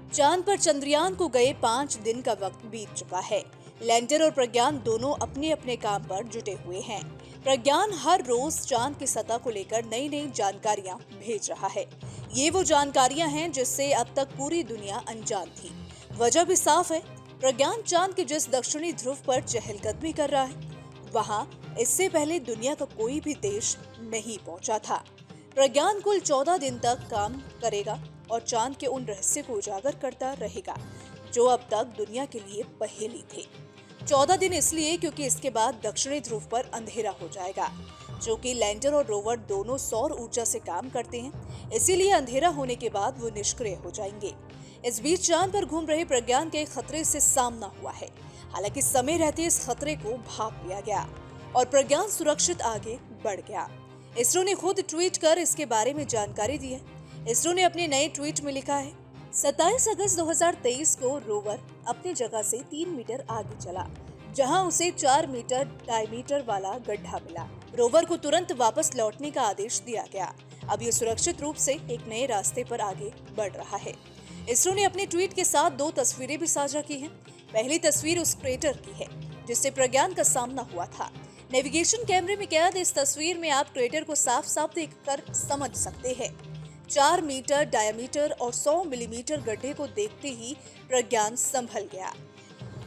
चांद पर चंद्रयान को गए 5 दिन का वक्त बीत चुका है। लैंडर और प्रज्ञान दोनों अपने अपने काम पर जुटे हुए हैं। प्रज्ञान हर रोज चांद की सतह को लेकर नई नई जानकारियां भेज रहा है। ये वो जानकारियां हैं जिससे अब तक पूरी दुनिया अनजान थी। वजह भी साफ है। प्रज्ञान चांद के जिस दक्षिणी ध्रुव पर चहलकदमी कर रहा है, वहां इससे पहले दुनिया का कोई भी देश नहीं पहुंचा था। प्रज्ञान कुल 14 दिन तक काम करेगा और चांद के उन रहस्य को उजागर करता रहेगा जो अब तक दुनिया के लिए पहेली थे। 14 दिन इसलिए क्योंकि इसके बाद दक्षिणी ध्रुव पर अंधेरा हो जाएगा। जो कि लैंडर और रोवर दोनों सौर ऊर्जा से काम करते हैं, इसीलिए अंधेरा होने के बाद वो निष्क्रिय हो जाएंगे। इस बीच चांद पर घूम रहे प्रज्ञान के खतरे से सामना हुआ है। हालांकि समय रहते इस खतरे को भांप लिया गया और प्रज्ञान सुरक्षित आगे बढ़ गया। इसरो ने खुद ट्वीट कर इसके बारे में जानकारी दी है। इसरो ने अपने नए ट्वीट में लिखा है, 27 अगस्त 2023 को रोवर अपनी जगह से 3 मीटर आगे चला, जहां उसे 4 मीटर डायमीटर वाला गड्ढा मिला। रोवर को तुरंत वापस लौटने का आदेश दिया गया। अब ये सुरक्षित रूप से एक नए रास्ते पर आगे बढ़ रहा है। इसरो ने अपने ट्वीट के साथ 2 तस्वीरें भी साझा की हैं। पहली तस्वीर उस क्रेटर की है जिससे प्रज्ञान का सामना हुआ था। नेविगेशन कैमरे में कैद इस तस्वीर में आप क्रेटर को साफ साफ देखकर समझ सकते हैं। 4 मीटर डायमीटर और 100 मिलीमीटर गड्ढे को देखते ही प्रज्ञान संभल गया।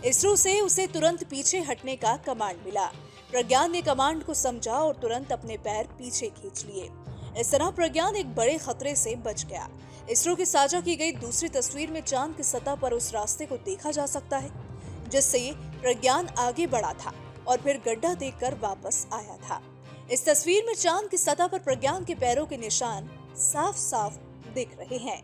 इसरो से उसे तुरंत पीछे हटने का कमांड मिला। प्रज्ञान ने कमांड को समझा और तुरंत अपने पैर पीछे खींच लिए। इस तरह प्रज्ञान एक बड़े खतरे से बच गया। इसरो की साझा की गई दूसरी तस्वीर में चांद की सतह पर उस रास्ते को देखा जा सकता है जिससे प्रज्ञान आगे बढ़ा था और फिर गड्ढा देखकर वापस आया था। इस तस्वीर में चांद की सतह पर प्रज्ञान के पैरों के निशान साफ साफ दिख रहे हैं।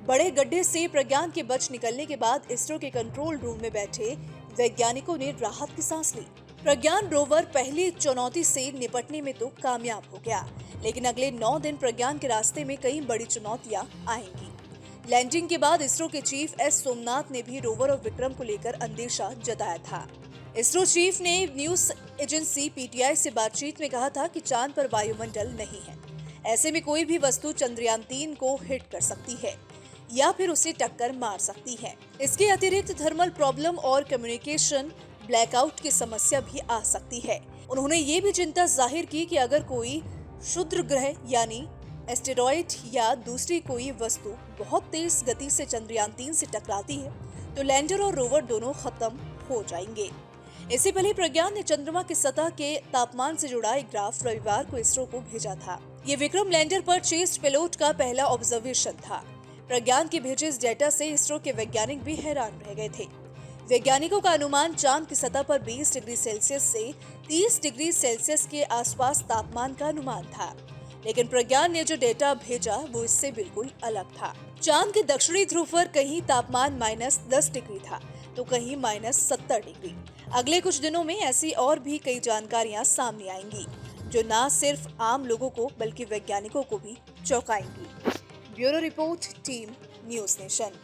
बड़े गड्ढे से प्रज्ञान के बच निकलने के बाद इसरो के कंट्रोल रूम में बैठे वैज्ञानिकों ने राहत की सांस ली। प्रज्ञान रोवर पहली चुनौती से निपटने में तो कामयाब हो गया, लेकिन अगले 9 दिन प्रज्ञान के रास्ते में कई बड़ी चुनौतियां आएंगी। लैंडिंग के बाद इसरो के चीफ एस सोमनाथ ने भी रोवर और विक्रम को लेकर अंदेशा जताया था। इसरो चीफ ने न्यूज एजेंसी पीटीआई से बातचीत में कहा था कि चांद पर वायुमंडल नहीं है। ऐसे में कोई भी वस्तु चंद्रयान 3 को हिट कर सकती है या फिर उसे टक्कर मार सकती है। इसके अतिरिक्त थर्मल प्रॉब्लम और कम्युनिकेशन ब्लैकआउट की समस्या भी आ सकती है। उन्होंने ये भी चिंता जाहिर की कि अगर कोई क्षुद्र ग्रह यानी एस्टेरॉइड या दूसरी कोई वस्तु बहुत तेज गति से चंद्रयान 3 से टकराती है तो लैंडर और रोवर दोनों खत्म हो जाएंगे। इससे पहले प्रज्ञान ने चंद्रमा की सतह के तापमान से जुड़ा एक ग्राफ रविवार को इसरो को भेजा था। ये विक्रम लैंडर पर चेस्ट पेलोड का पहला ऑब्जर्वेशन था। प्रज्ञान के भेजे इस डेटा से इसरो के वैज्ञानिक भी हैरान रह गए थे। वैज्ञानिकों का अनुमान चांद की सतह पर 20 डिग्री सेल्सियस से 30 डिग्री सेल्सियस के आसपास तापमान का अनुमान था, लेकिन प्रज्ञान ने जो डेटा भेजा वो इससे बिल्कुल अलग था। चांद के दक्षिणी ध्रुव पर कहीं तापमान -10 डिग्री था तो कहीं -70 डिग्री। अगले कुछ दिनों में ऐसी और भी कई जानकारियां सामने आएंगी जो न सिर्फ आम लोगों को बल्कि वैज्ञानिकों को भी चौंकाएंगी। Bureau report, team news nation.